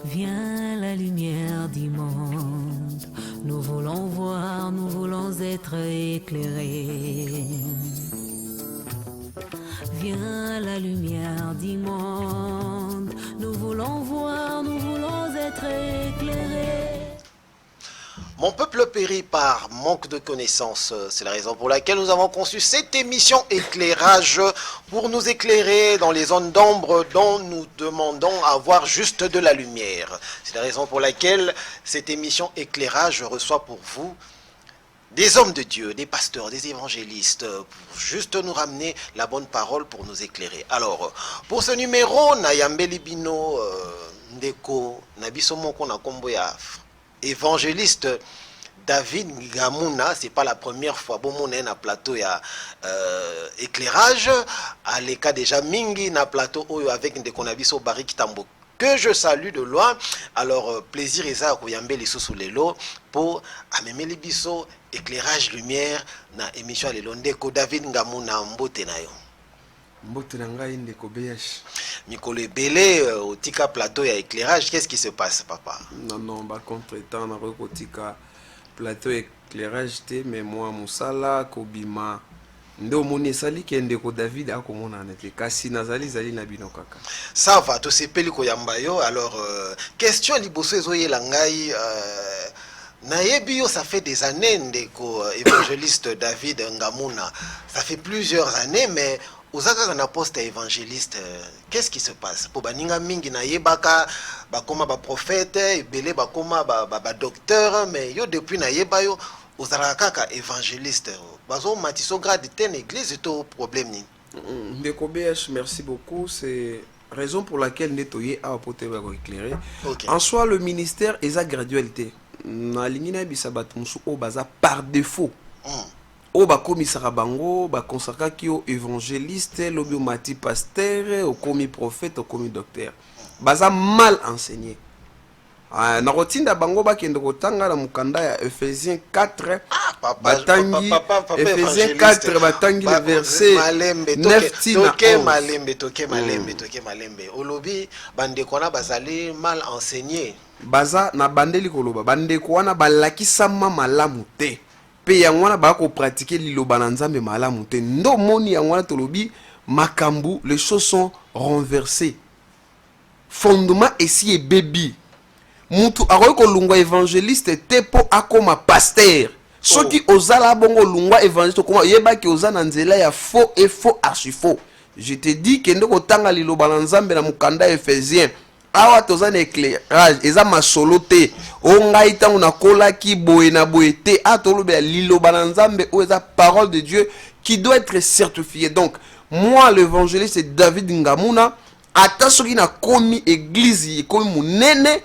Viens la lumière du monde, nous voulons voir, nous voulons être éclairés. Viens la lumière du monde, nous voulons voir, nous voulons être éclairés. Mon peuple périt par manque de connaissances. C'est la raison pour laquelle nous avons conçu cette émission éclairage pour nous éclairer dans les zones d'ombre dont nous demandons à voir juste de la lumière. C'est la raison pour laquelle cette émission éclairage reçoit pour vous des hommes de Dieu, des pasteurs, des évangélistes, pour juste nous ramener la bonne parole pour nous éclairer. Alors, pour ce numéro, Nayambeli Bino Ndeko, Nabiso Moko Nakombo ya évangéliste David Ngamuna, c'est pas la première fois. Bon, on est na plateau ya éclairage, à l'écart déjà mingi na plateau avec Ndeko Nabiso Barik Tambo, que je salue de loin. Alors, plaisir et ça, Kouyambe les sous les lots pour amémer les biso éclairage lumière na émission les Ndeko David Ngamuna mbote na yo. Mbote na ngai Ndeko BH. Mikolo Ebele au tika plateau ya éclairage, qu'est-ce qui se passe papa? Non, bah contre-temps na reko tika plateau éclairage te, mais moi musala kobima ndo moni sali ke Ndeko David akomona nete kasi nazali zali na bino kaka. Ça va, to sepeli ko yamba yo. Alors question liboso ezoyela ngai nayebi yo, ça fait des années Ndeko évangéliste David Ngamuna, ça fait plusieurs années, mais Ozaka na poste évangéliste, qu'est-ce qui se passe? Pour baninga mingi na yebaka bakoma ba prophète, ebele bakoma ba docteur, mais yo depuis na yeba yo ozaka kaka évangéliste. Bazo matiso grade ten église to problème ni. Ndeko BH, merci beaucoup, c'est raison pour laquelle netoye a pote ba éclairer. Okay. En soi le ministère est à gradualité. Na lingina bisabat musu o baza par défaut. O ba komisara bango ba konsaka ki o évangéliste lobi mati pasteur o komi prophète o komi docteur baza mal enseigné. Na rotinda bango ba kende kotanga na mukanda ya Ephésiens 4 batangi Ephésiens 4 batangi le verset 9 tina toke malembe olobi bande kona bazali mal enseigné baza na bandeli koloba bande kona balakisama malamu te. Pe yangwana ba ko pratiquer liloba na nzambe malamu te ndo moni yangwana tolobi makambu, les choses sont renversées. Fondement ici est baby mutu akoy ko lungwa évangéliste te po akoma pasteur soki ozala bongo lungwa évangéliste koma yeba ki ozana nzela ya faux et faux archi faux. Je te dis que ndeko tanga liloba na nzambe na mukanda Ephésiens awa tozana éclairage eza masolo te ongai tango na kolaki boye na boye te atolobe liloba na nzambe o eza parole de Dieu qui doit être certifiée. Donc moi l'évangéliste David Ngamuna ata soki na komi église komi munene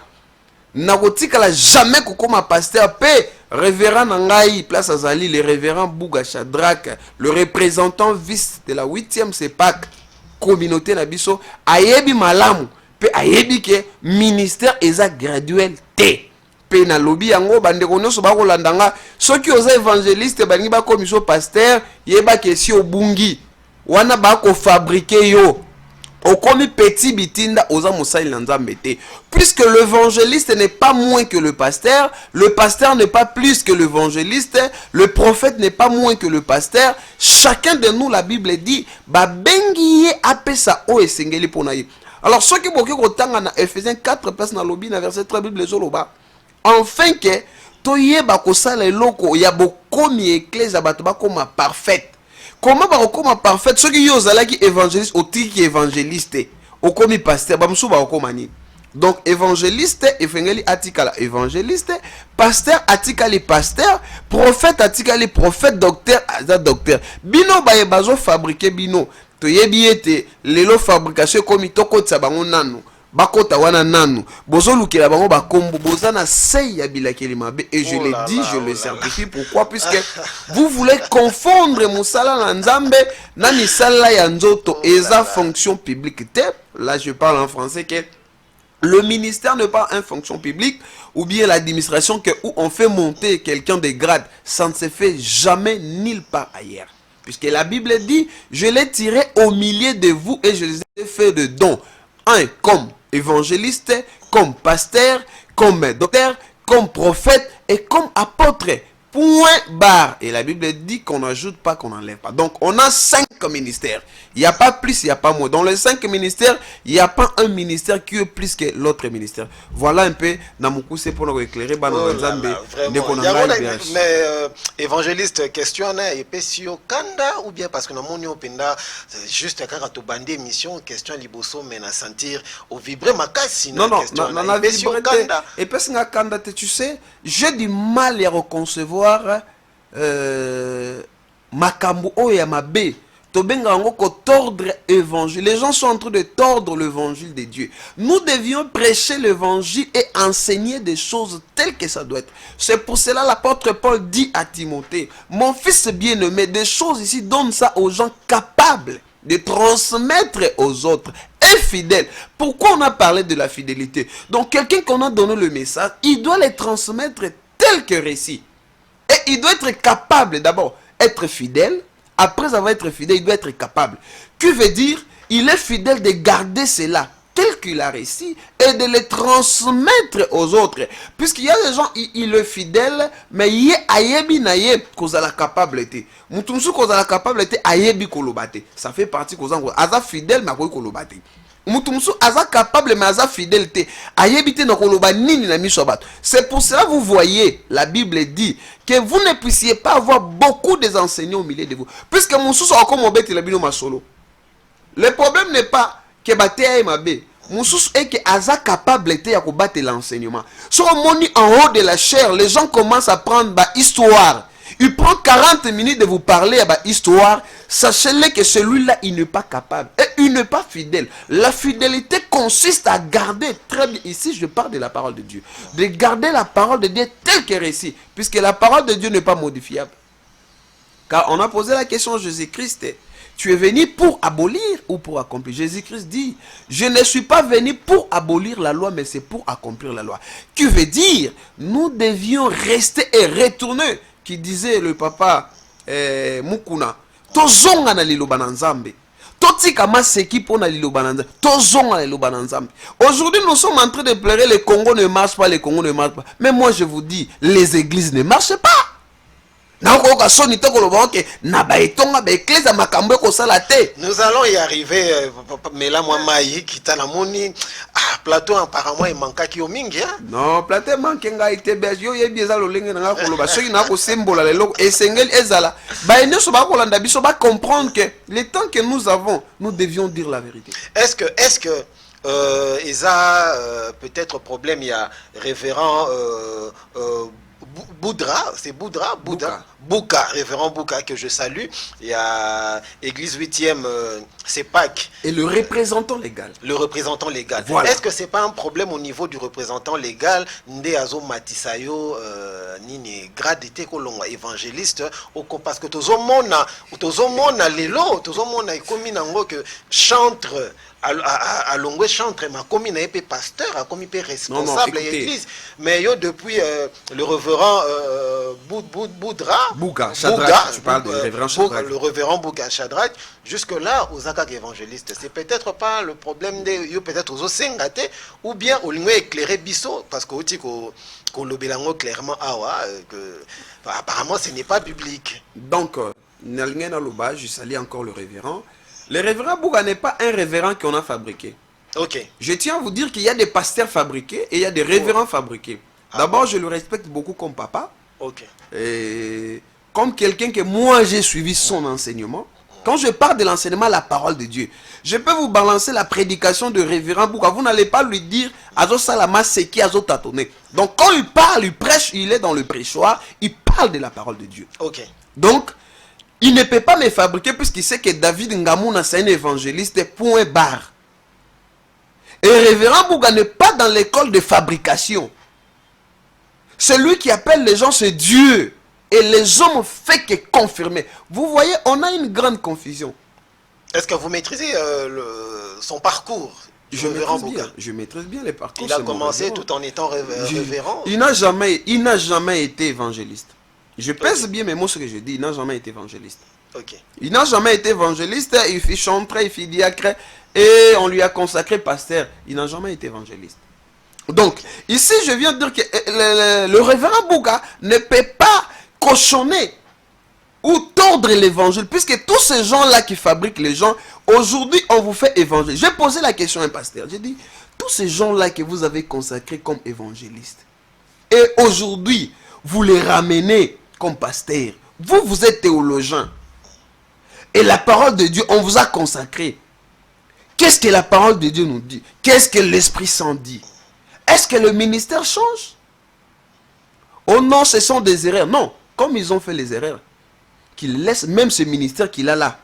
na kotikala jamais kokoma pasteur pe révérend nangai place azali le révérend Bouga Shadrach, le représentant vice de la 8e CEPAC communauté na biso ayebi malamu pe ayebi ke ministère eza graduel te pe na lobi yango bandeko nyonso bakolandanga soki oza évangéliste balingi bakomiso pasteur yeba ke si obungi wana bako fabriquer yo okomi petit bitinda oza mosali na nzambe te. Puisque l'évangéliste n'est pas moins que le pasteur n'est pas plus que l'évangéliste, le prophète n'est pas moins que le pasteur, chacun de nous, la Bible dit ba bengiye apesa o esengeli pona ye. Alors, ce qui est beaucoup na Ephésiens 4, place na lobby, na verset 3, Bible zoloba. Enfin que, toye bako sala eloko, ya bokomi église bato bakoma parfaite. Comment bakoma parfaite? Ce qui yozala ki évangéliste, au tiki évangéliste, au komi pasteur, bamsou bakoma ni. Donc, évangéliste, efengeli atikala évangéliste, pasteur atikali pasteur, prophète atikali prophète, docteur aza docteur. Bino baye bazo fabriquer bino. Toyebi ete lelo fabrication komi tokotsa bango nanu bakota wana nanu bozo lukela bango bakombo bozana sei ya bilakeli mabe et je le dis je le certifie. Pourquoi? Puisque vous voulez confondre musala na nzambe na misala ya nzoto eza fonction publique te. Là je parle en français que le ministère n'est pas une fonction publique ou bien l'administration que où on fait monter quelqu'un de grade, ça ne se fait jamais nulle part ailleurs. Puisque la Bible dit, je l'ai tiré au milieu de vous et je les ai fait de dons. Un comme évangéliste, comme pasteur, comme docteur, comme prophète et comme apôtre. Point barre. Et la Bible dit qu'on n'ajoute pas, qu'on n'enlève pas. Donc on a 5 ministères. Il n'y a pas plus, il n'y a pas moins. Dans les 5 ministères, il n'y a pas un ministère qui est plus que l'autre ministère. Voilà un peu, Namoukou, c'est pour nous éclairer. Mais évangéliste, question, et puis si au Kanda, ou bien parce que nous avons juste quand tu bandes émission, question liboso, mais à sentir, au vibrer ma casse. Non, et puis si Kanda, tu sais, j'ai du mal à reconcevoir makambo oya mabe tobenga ngo ko tordre évangile. Les gens sont en train de tordre l'évangile de Dieu. Nous devions prêcher l'évangile et enseigner des choses telles que ça doit être. C'est pour cela l'apôtre Paul dit à Timothée, mon fils bien-aimé, des choses ici, donne ça aux gens capables de transmettre aux autres et fidèles. Pourquoi on a parlé de la fidélité? Donc quelqu'un qu'on a donné le message, il doit les transmettre tel que récit. Et il doit être capable d'abord être fidèle. Après avoir été fidèle, il doit être capable. Que veut dire? Il est fidèle de garder cela tel qu'il a réussi et de les transmettre aux autres. Puisqu'il y a des gens, il est fidèle, mais il est ayebi naye qu'on a la capable été. Moutoumsou qu'on a la capable été ayebi kolobate. Ça fait partie qu'on a fidèle mais kolobate. Moutoumsou aza capable mais aza fidélité. Ayebite na koloba nini na misobat. C'est pour cela vous voyez, la Bible dit que vous ne puissiez pas avoir beaucoup des enseignants au milieu de vous. Puisque Moussou soit comme obet la bino masolo. Le problème n'est pas que batea et mabe. Moussou est que aza capable était à combattre l'enseignement. Sur moni en haut de la chair, les gens commencent à prendre ba histoire. Il prend 40 minutes de vous parler à histoire. Sachez-le que celui-là, il n'est pas capable. Et il n'est pas fidèle. La fidélité consiste à garder, très bien, ici je parle de la parole de Dieu, de garder la parole de Dieu telle qu'elle est récite. Puisque la parole de Dieu n'est pas modifiable. Car on a posé la question à Jésus-Christ. Tu es venu pour abolir ou pour accomplir? Jésus-Christ dit, je ne suis pas venu pour abolir la loi, mais c'est pour accomplir la loi. Que veut dire, nous devions rester et retourner. Qui disait le papa Mukuna, tozonga na liloba na Nzambe. Totika maseki pona liloba na Nzambe. Tozonga na liloba na Nzambe. Aujourd'hui, nous sommes en train de pleurer, le Congo ne marche pas, le Congo ne marche pas. Mais moi, je vous dis, les églises ne marchent pas. Nous allons y arriver, mais là, moi, Maï, qui t'a la moni, plateau apparemment, il manque qui au mingi. Non, plateau manque nga été belge, yo yebi ezalo lenge nga koloba, ceux qui n'a ko symbole le loko et sengel ezala. Ba ene so ba kolanda biso ba comprendre que le temps que nous avons, nous devions dire la vérité. Est-ce que Eza peut-être problème, il y a révérend Boudra, c'est Boudra, Bouka, révérend Bouka que je salue. Il y a Église 8e, c'est Pâques. Et le représentant légal. Le représentant légal. Voilà. Est-ce que c'est pas un problème au niveau du représentant légal? Nde azo matisayo nini gradité kolonga évangéliste parce que tozomona lelo tozomona ikomi nango que chantre à longue chantre ma commune est pasteur a commis responsable de l'église mais yo depuis le révérend Bouga Shadrach, tu parles de révérend Shadrach. Le révérend Bouga Shadrach jusque là aux akak évangélistes c'est peut-être pas le problème de yo peut-être aux osengate ou bien au lingwe éclairer biso parce que oti ko lobelango clairement que apparemment ce n'est pas biblique. Donc nalingena loba je salue encore le révérend. Le révérend Bouga n'est pas un révérend qu'on a fabriqué. Ok. Je tiens à vous dire qu'il y a des pasteurs fabriqués et il y a des révérends fabriqués. D'abord, je le respecte beaucoup comme papa. Ok. Et comme quelqu'un que moi j'ai suivi son enseignement. Quand je parle de l'enseignement, la parole de Dieu, je peux vous balancer la prédication de révérend Bouga. Vous n'allez pas lui dire Azo Salama Seki Azo Tatone. Donc quand il parle, il prêche, il est dans le prêchoir, il parle de la parole de Dieu. Ok. Donc, il ne peut pas me fabriquer puisqu'il sait que David Ngamouna c'est un évangéliste, point barre. Et révérend Bouga n'est pas dans l'école de fabrication. Celui qui appelle les gens, c'est Dieu. Et les hommes fait que confirmer. Vous voyez, on a une grande confusion. Est-ce que vous maîtrisez son parcours? Je maîtrise bien les parcours. Il a commencé tout en étant révérend. Il n'a jamais été évangéliste. Je pèse bien mes mots ce que je dis. Il n'a jamais été évangéliste. Ok. Il n'a jamais été évangéliste, il fit chantre, il fit diacre, et on lui a consacré pasteur. Il n'a jamais été évangéliste. Donc, ici, je viens de dire que le révérend Bouga ne peut pas cochonner ou tordre l'évangile, puisque tous ces gens-là qui fabriquent les gens, aujourd'hui, on vous fait évangile. J'ai posé la question à un pasteur, j'ai dit, tous ces gens-là que vous avez consacrés comme évangélistes, et aujourd'hui, vous les ramenez comme pasteurs, vous êtes théologien, et la parole de Dieu, on vous a consacré. Qu'est-ce que la parole de Dieu nous dit? Qu'est-ce que l'Esprit Saint dit? Est-ce que le ministère change? Oh non, ce sont des erreurs. Non, comme ils ont fait les erreurs, qu'ils laissent même ce ministère qu'il a là.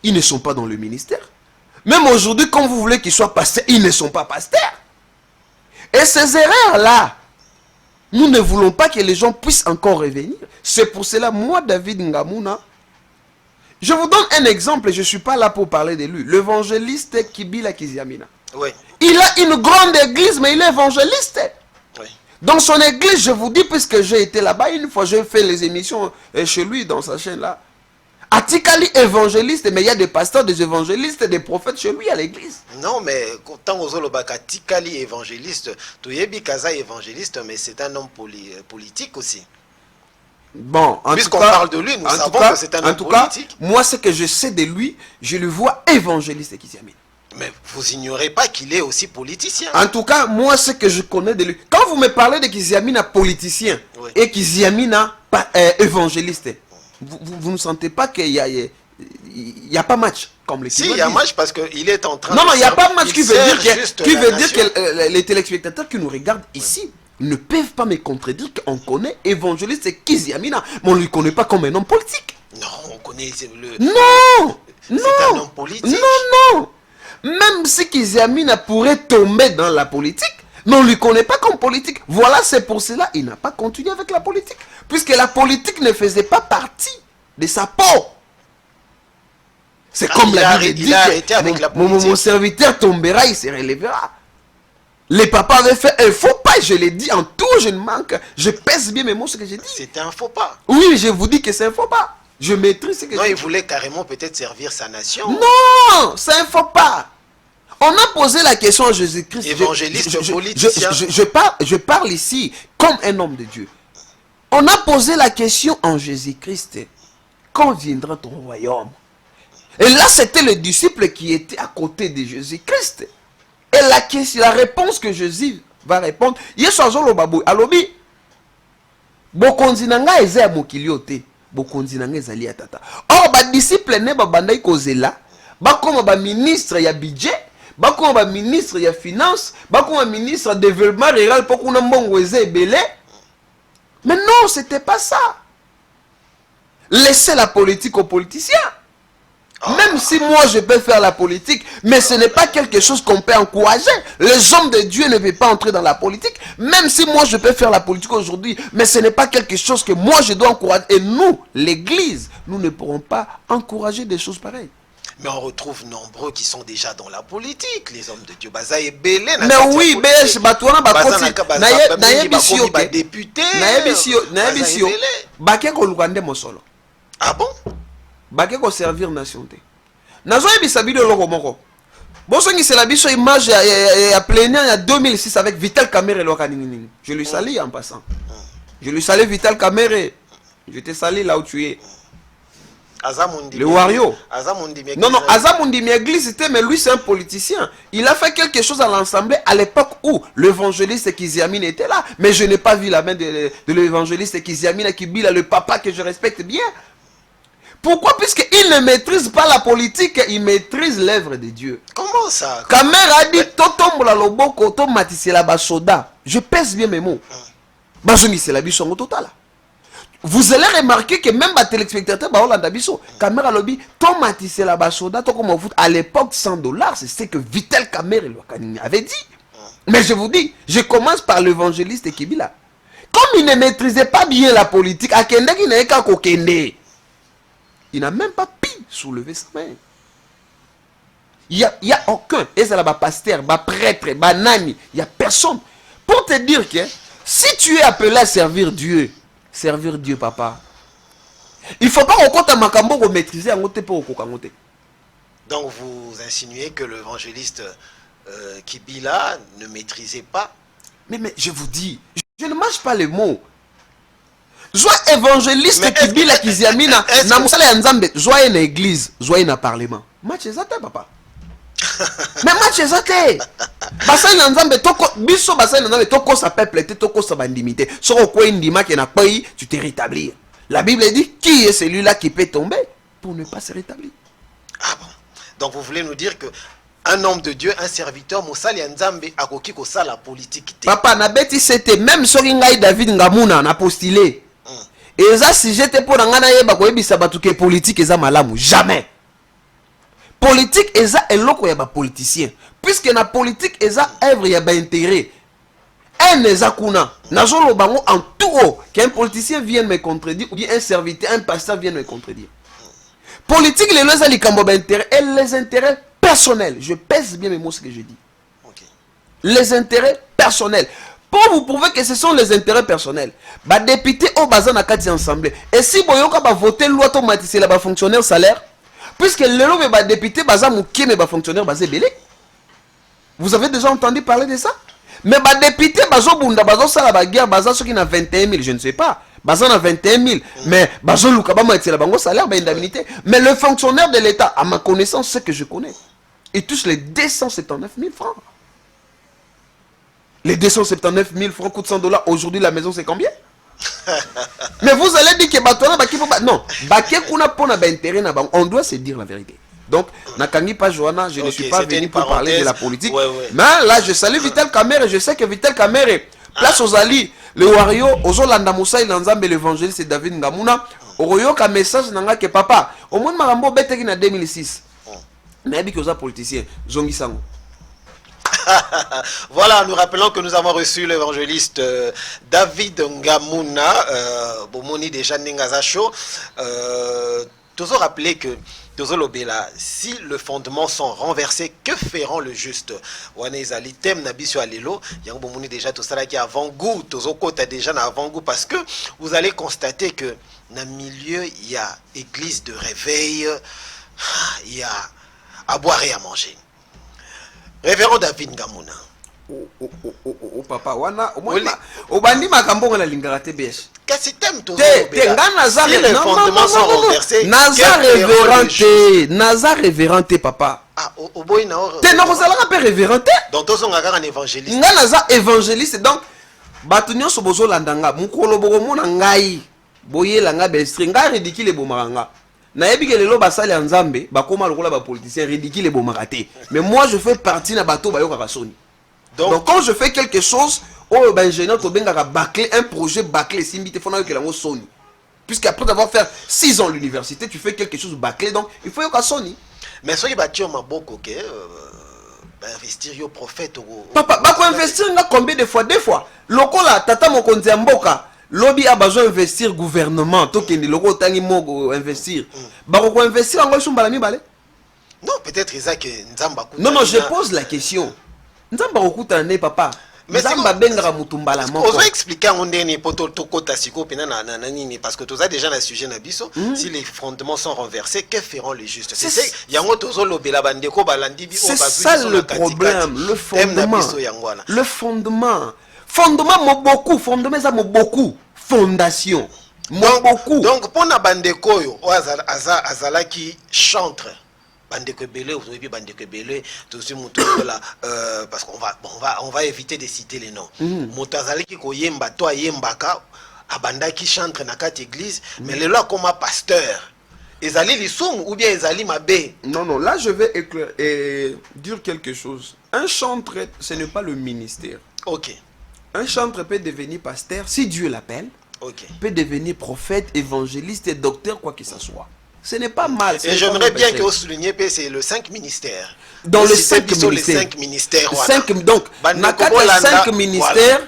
Ils ne sont pas dans le ministère. Même aujourd'hui, quand vous voulez qu'ils soient pasteurs, ils ne sont pas pasteurs. Et ces erreurs-là, nous ne voulons pas que les gens puissent encore revenir. C'est pour cela, moi, David Ngamuna, je vous donne un exemple, et je ne suis pas là pour parler de lui. L'évangéliste Kibila Kiziamina. Oui. Il a une grande église, mais il est évangéliste. Oui. Dans son église, je vous dis, puisque j'ai été là-bas, une fois j'ai fait les émissions chez lui, dans sa chaîne là. Atikali évangéliste, mais il y a des pasteurs, des évangélistes, des prophètes chez lui à l'église. Non, mais tant aux Olobaka, Tikali évangéliste, Toyebi Kaza évangéliste, mais c'est un homme politique aussi. Bon, puisqu'on parle de lui, nous savons que c'est un homme politique. Moi, ce que je sais de lui, je le vois évangéliste Kiziamina. Mais vous ignorez pas qu'il est aussi politicien. En tout cas, moi, ce que je connais de lui, quand vous me parlez de Kiziamina politicien, oui, et Kiziamina évangéliste, vous ne sentez pas qu'il y a pas match comme les Si, il y a match parce qu'il est en train non, il n'y a pas match qui veut dire que les téléspectateurs qui nous regardent ici ne peuvent pas me contredire qu'on connaît évangéliste Kiziamina, mais on ne le connaît pas comme un homme politique. Non, on connaît le... Non, c'est un homme politique. Non. Même si Kiziamina pourrait tomber dans la politique, mais on ne lui connaît pas comme politique. Voilà, c'est pour cela qu'il n'a pas continué avec la politique. Puisque la politique ne faisait pas partie de sa peau. C'est comme la Bible dit que mon serviteur tombera, il se relèvera. Les papas avaient fait un faux pas, je l'ai dit en tout, je ne manque. Je pèse bien mes mots, ce que j'ai dit. C'était un faux pas. Oui, je vous dis que c'est un faux pas. Je maîtrise ce que j'ai dit. Non, il voulait carrément peut-être servir sa nation. Non, c'est un faux pas. On a posé la question à Jésus-Christ. Évangéliste politicien. Je parle ici comme un homme de Dieu. On a posé la question en Jésus-Christ. Quand viendra ton royaume? Et là, c'était le disciple qui était à côté de Jésus-Christ. Et la réponse que Jésus va répondre, Yesu babu alobi bokonzi nanga eza mokili ote, bokonzi nanga ezali atata. Or ba disciple ne ba bandai kozela, ba koma ba ministre ya budget, ba koma ba ministre ya finance, ba koma ministre de développement rural pour qu'on mbongo eza ebele. Mais non, c'était pas ça. Laissez la politique aux politiciens. Même si moi je peux faire la politique, mais ce n'est pas quelque chose qu'on peut encourager. Les hommes de Dieu ne peuvent pas entrer dans la politique. Même si moi je peux faire la politique aujourd'hui, mais ce n'est pas quelque chose que moi je dois encourager. Et nous, l'église, nous ne pourrons pas encourager des choses pareilles. Mais on retrouve nombreux qui sont déjà dans la politique, les hommes de Dieu. Baza et Belé. Mais oui, mais batouana bakoti. Naebisio député. Naebisio. Bakeko lukande mosolo. Ah bon? Bakeko servir nation te. Nazo ebisa bido loko moko. Bosongi c'est la biso image à plénière il y a 2006 avec Vital Kamerhe et Lokaninini. Je lui salue en passant. Je lui salue Vital Kamerhe. Je te salue là où tu es. Le Wario. Non, Azamundi Mieglis, mais lui c'est un politicien. Il a fait quelque chose à l'Assemblée à l'époque où l'évangéliste Kiziamina était là. Mais je n'ai pas vu la main de l'évangéliste Kiziamina Kibila, le papa que je respecte bien. Pourquoi? Puisqu'il ne maîtrise pas la politique, il maîtrise l'œuvre de Dieu. Comment ça? Kamerhe a dit Totombola loboko, tomatisela basoda. Je pèse bien mes mots. Bazomisela bisongo total. Vous allez remarquer que même les téléspectateurs, Kamerhe lobby, tomatisela basoda, à l'époque $100, c'est ce que Vital Kamerhe avait dit. Mais je vous dis, je commence par l'évangéliste Kibila. Comme il ne maîtrisait pas bien la politique, il n'a même pas pu soulever sa main. Il n'y a aucun, et c'est là, pasteur, prêtre, nani, il n'y a personne. Pour te dire que si tu es appelé à servir Dieu, papa, Il faut pas okota makambo ko maîtriser yango te po okokango te. Donc vous insinuez que l'évangéliste Kibila ne maîtrisait pas. Mais je vous dis, je ne mange pas les mots. Soit évangéliste Kibila Kiziamina, na musala ya Nzambe, soit une église, soit une parlement. Match ezate papa. Mais match ezate. Basai na Nzambe toko biso basai na Nzambe toko sa peuple te toko sa bandimité. Soko ko ndima ke na pays, tu te rétablir. La Bible dit qui est celui-là qui peut tomber pour ne pas se rétablir. Ah bon. Donc vous voulez nous dire que un homme de Dieu, un serviteur, Moussali Nzambe akoki ko sa la politique. Papa na beti c'était même soki ngai David Ngamuna na postulé. Et ça si j'étais pour ngana yeba ko yebisa batuke politique eza malamu jamais. Politique eza eloko ya ba politicien. Puisque na politique eza œuvre ya ba intérêt. Un eza kuna nazolo bango en tout qu'un politicien vienne me contredire ou bien un serviteur, un pasteur vienne me contredire. Politique les lois likambo ba intérêt et les intérêts personnels. Je pèse bien mes mots ce que je dis. Okay. Les intérêts personnels. Pour vous prouver que ce sont les intérêts personnels, bah député au bazan à 4 assemblées. Et si boyoka va voter loi automatisée là bas fonctionnaire salaire, puisque le lot va député bazan mouké mais bas fonctionnaire basé belé. Vous avez déjà entendu parler de ça? Mais bah député bazo bunda bazo sala ba guerre bazan ceux qui n'a 21 000, je ne sais pas. Bazan a 21 000, mais bazo luka ba moitié la bango salaire ba indemnité. Mais le fonctionnaire de l'État, à ma connaissance, ce que je connais, il touche les 279 000 francs. Les 279 000 francs coûtent $100. Aujourd'hui, la maison, c'est combien? Mais vous allez dire que Batona, non, on doit se dire la vérité. Donc, Nakangi pas Johanna, je ne suis pas venu pour parler de la politique. Ouais. Mais là, je salue Vital Kamere. Je sais que Vital Kamere, place aux alliés, le Wario, aux Olanda Moussa, il ensemble l'évangéliste c'est David Ngamuna. Oroyo ka message nanga que papa, au moins Marambo bête qui en 2006. Nabi que ça politicien, Zongi Sango. Voilà, nous rappelons que nous avons reçu l'évangéliste David Ngamuna, Bomoni déjà Nengazacho. Toujours rappeler que si le fondement sont renversés, que feront le juste? Wanezali tem nabiso alelo, yang bomoni déjà tout ça là qui avant goût, tozo kota déjà na avant goût parce que vous allez constater que dans le milieu il y a église de réveil, il y a à boire et à manger. Révérend David Ngamuna. Papa wana obandi makambo na lingara TBS. Qu'est-ce que t'aimes toi? Si les fondements sont renversés, Naza révérenté papa. Ah, au boy na. T'es non ça la révérenté. Donc toi on a un évangéliste. Nga Naza évangéliste donc batunyo sobozo landanga mukolo bogo mona ngai boye langa bestri nga ridicule bomaranga. Nayebi ke lelo basali ya Nzambe bakoma lokola ba politicien ridicule bomarate. Mais moi je fais partie na bato bayo kakasoni. Donc quand je fais quelque chose, oh ben ingénieur to benga bâcler un projet bâclé simbité fona que la Sony. Puisqu'après avoir fait 6 ans à l'université, tu fais quelque chose bâclé donc il faut que Sony. Mais ce qui va tuer ma beaucoup que investir yo prophète papa ba ko investir nga combien de fois? 2 fois. Lokola tata mokonzi ya mboka lobby a besoin d'investir gouvernement to kendi loko tangi mogo investir. Ba ko investir ngo shumba la mibale? Non, peut-être Isaac Nzamba. Non, je pose la question. Nzamba okutane papa. Mais Nzamba bengara mutumbala moko. On va expliquer on ndeni poto tokota siko pena na nini parce que toza déjà na sujet na biso si les fondements sont renversés que feront les justes? C'est yango tozo lobela bandeko balandi bi o bazu. C'est ça le problème, le fondement. Le fondement mo beaucoup, fondement ça mo beaucoup, fondation. Mo beaucoup. Donc pour na bandeko yo azala qui chantre bandeko belé vous avez bandeko belé tout ce monde là parce qu'on va éviter de citer les noms. Motazali qui koyemba toi yembaka abanda qui chante na kat église mais le là comme pasteur ezali lisum ou bien ezali mabe. Non, là je vais dire quelque chose. Un chantre ce n'est pas le ministère. OK. Un chantre peut devenir pasteur si Dieu l'appelle. OK. Peut devenir prophète, évangéliste et docteur quoi que ce soit. Ce n'est pas mal. Et j'aimerais bien que vous souligniez que c'est le 5 ministères. Dans les 5 ministères. Donc, na 5 ministères,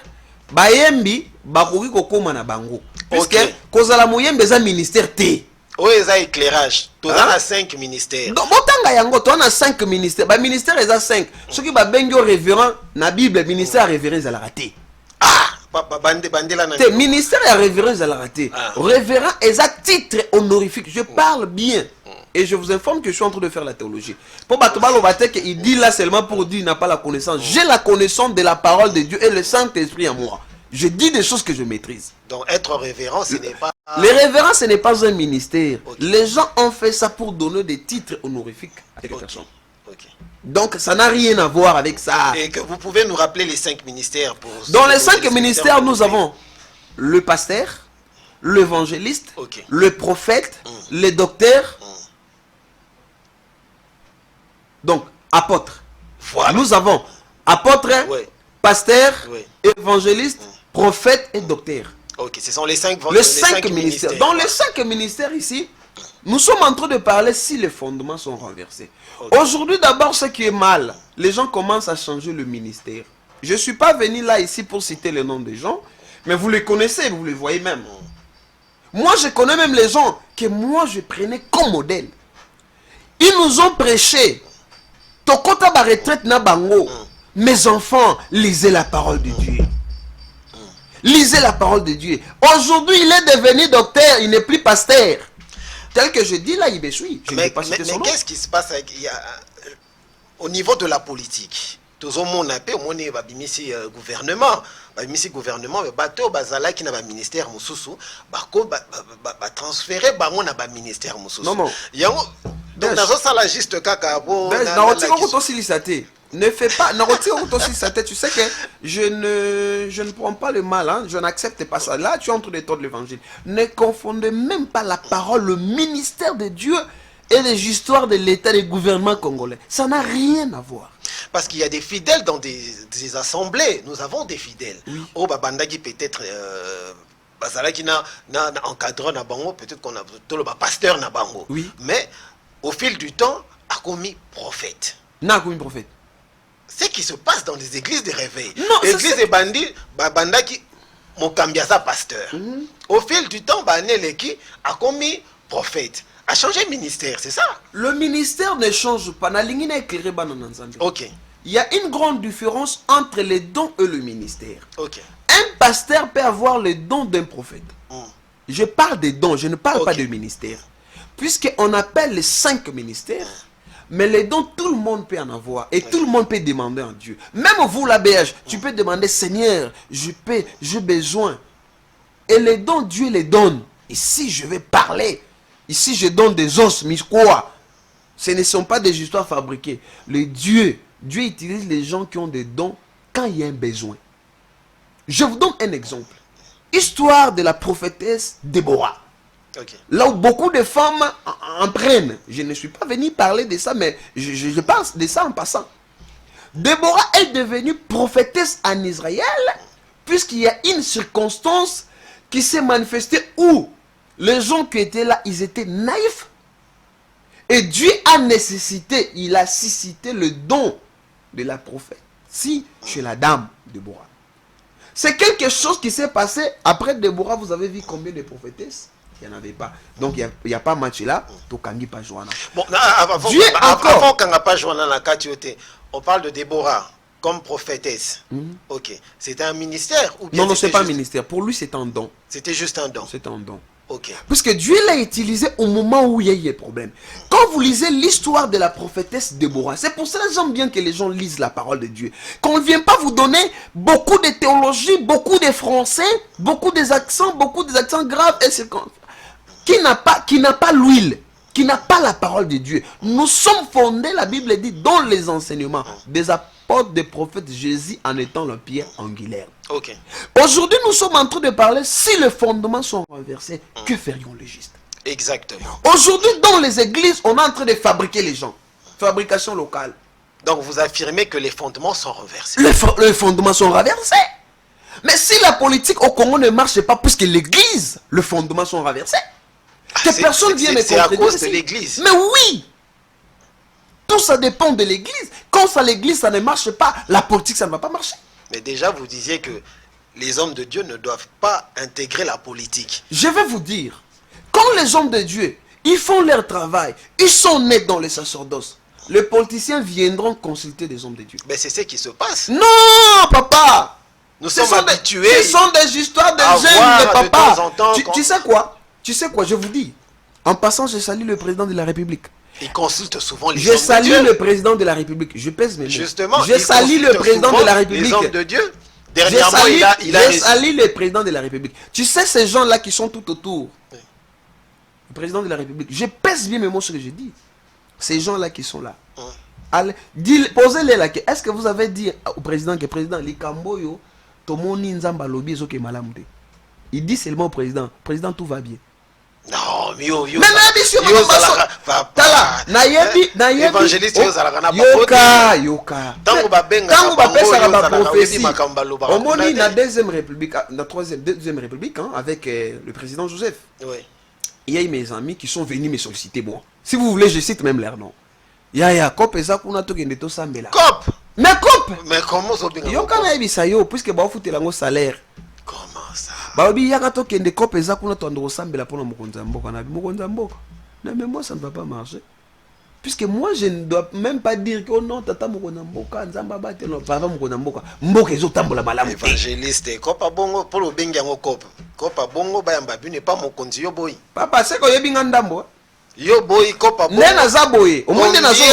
bayembi bakoki kokoma na bango. Puisque kozala moyembe za ministère té. Oui, ça éclairage. Tu as 5 ministères. Donc, botanga yango, tu as 5 ministères. Ba ministère eza 5. Ce qui ba bengo révérend na Bible, ministère révérend za la raté. Ah, Te ministère et révérend à la raté. Révérend est un titre honorifique. Je parle bien. Et je vous informe que je suis en train de faire la théologie. Pour Batobalo Batek, il dit là seulement pour dire qu'il n'a pas la connaissance. J'ai la connaissance de la parole de Dieu et le Saint-Esprit en moi. Je dis des choses que je maîtrise. Donc être révérend, ce n'est pas... Les révérends, ce n'est pas un ministère. Okay. Les gens ont fait ça pour donner des titres honorifiques à quelques personnes. Okay. Donc ça n'a rien à voir avec ça. Et que vous pouvez nous rappeler les 5 ministères pour... Dans les 5 ministères, nous avons le pasteur, l'évangéliste, le prophète, le docteur. Donc, apôtre. Voilà. Nous avons apôtre, pasteur, évangéliste, prophète et docteur. Ok, ce sont les 5 ministères. Dans les 5 ministères ici, nous sommes en train de parler si les fondements sont renversés. Aujourd'hui, d'abord, ce qui est mal, les gens commencent à changer le ministère. Je ne suis pas venu là ici pour citer le nom des gens, mais vous les connaissez, vous les voyez même. Moi, je connais même les gens que moi, je prenais comme modèle. Ils nous ont prêché. Tokota ba retraite na bango. Mes enfants, lisez la parole de Dieu. Lisez la parole de Dieu. Aujourd'hui, il est devenu docteur, il n'est plus pasteur. Tel que je dis là, il béchoui. Mais qu'est-ce qui se passe au niveau de la politique? Tous au monde gouvernement. Gouvernement, bateau bazala qui n'a pas ministère mususu, bako transféré bango na ba ministère mususu. Non. Donc dans ça la juste kaka bon. Ne fais pas, tu sais que je ne prends pas le mal, hein, je n'accepte pas ça. Là, tu entres des temps de l'évangile. Ne confondez même pas la parole, le ministère de Dieu et les histoires de l'État et du gouvernement congolais. Ça n'a rien à voir. Parce qu'il y a des fidèles dans des assemblées. Nous avons des fidèles. Oh, Babandagi peut-être... Bazalaki na encadrant na bango, peut-être qu'on a tout le pasteur na bango. Oui. Mais au fil du temps, a commis prophète. N'a commis prophète. Ce qui se passe dans les églises de réveil. Église de bandit, Babandaki mokambiaza pasteur. Au fil du temps, Baneleki a commis prophète. A changé ministère, c'est ça? Le ministère ne change pas. Ok. Il y a une grande différence entre les dons et le ministère. Ok. Un pasteur peut avoir le don d'un prophète. Je parle des dons, je ne parle pas de ministère. Puisqu'on appelle les 5 ministères, mais les dons, tout le monde peut en avoir. Et tout le monde peut demander à Dieu. Même vous, la BH, tu peux demander, Seigneur, j'ai besoin. Et les dons, Dieu les donne. Ici, je vais parler. Ici, je donne des os, mais quoi? Ce ne sont pas des histoires fabriquées. Dieu utilise les gens qui ont des dons quand il y a un besoin. Je vous donne un exemple. Histoire de la prophétesse Déborah. Là où beaucoup de femmes en prennent. Je ne suis pas venu parler de ça, mais je parle de ça en passant. Déborah est devenue prophétesse en Israël, puisqu'il y a une circonstance qui s'est manifestée où les gens qui étaient là, ils étaient naïfs. Et Dieu a nécessité, il a suscité le don de la prophétie chez la dame Déborah. C'est quelque chose qui s'est passé après Déborah. Vous avez vu combien de prophétesses? Il n'y en avait pas. Donc il n'y a pas match là. Tokangi pas Joana. Bon, avant qu'on n'a pas Joana la Katiote, on parle de Déborah comme prophétesse. Ok. C'était un ministère ou bien non, c'est pas un ministère. Pour lui, c'est un don. C'était juste un don. C'est un don. Ok. Puisque Dieu l'a utilisé au moment où il y a eu des problèmes. Quand vous lisez l'histoire de la prophétesse Déborah, c'est pour ça que j'aime bien que les gens lisent la parole de Dieu. Qu'on ne vient pas vous donner beaucoup de théologie, beaucoup de français, beaucoup des accents graves et qui n'a pas l'huile, qui n'a pas la parole de Dieu. Nous sommes fondés, la Bible dit, dans les enseignements des apôtres, des prophètes, Jésus en étant le pierre angulaire. Ok. Aujourd'hui, nous sommes en train de parler, si les fondements sont renversés, que ferions les justes? Exactement. Aujourd'hui, dans les églises, on est en train de fabriquer les gens. Fabrication locale. Donc, vous affirmez que les fondements sont renversés. Les fondements sont renversés. Mais si la politique au Congo ne marche pas, puisque l'église, les fondements sont renversés, que personne vienne me contredire. C'est à cause de l'église. Mais oui! Tout ça dépend de l'église. Quand ça, l'église, ça ne marche pas, la politique, ça ne va pas marcher. Mais déjà, vous disiez que les hommes de Dieu ne doivent pas intégrer la politique. Je vais vous dire, quand les hommes de Dieu, ils font leur travail, ils sont nés dans les sacerdoces, les politiciens viendront consulter les hommes de Dieu. Mais c'est ce qui se passe. Non, papa! Nous sommes habitués. Ce sont des histoires de jeunes, de papa. Tu sais quoi? Tu sais quoi? Je vous dis. En passant, je salue le président de la République. Il consulte souvent les hommes de Dieu. Je salue le président de la République. Je pèse mes mots. Justement, je salue le président de la République. Les hommes de Dieu. Dernièrement, je salue le président de la République. Tu sais ces gens-là qui sont tout autour. Oui. Le président de la République. Je pèse bien mes mots ce que je dis. Ces gens-là qui sont là. Posez-les la question. Est-ce que vous avez dit au président que président Likamboyo, Tomoni Nzamba Lobi Ezoke Malamde? Il dit seulement au président, président tout va bien. Non, yo, évangéliste yoka. Tango bapesa ba prophétie. Omoni na deuxième république, na deuxième république, hein, avec le président Joseph. Oui. Il y a eu mes amis qui sont venus me solliciter moi. Si vous voulez, je cite même leur nom. Ya Cop eza kuna to kende to sambela. Cop. Mais Cop. Mais comment ça bien? Yoka na ebisa yo puisque ba foutre lango salaire. Comment ça? Babi yaka to kende Cop eza kuna to ndo sambela pona mokonza mboka na mokonza mboka. Non mais moi ça ne va pas marcher. Puisque moi je ne dois même pas dire que oh non tata mokonza mboka nzamba ba te no papa mokonza mboka. Mboka ezo tambola malamu. Évangéliste Cop bongo pour le bengi yango Cop. Cop bongo ba yamba bi ne pas mokonzi yo boy. Papa c'est ko yebi ngandambo. Yo boy kopa bongo nena za boye omonde na zo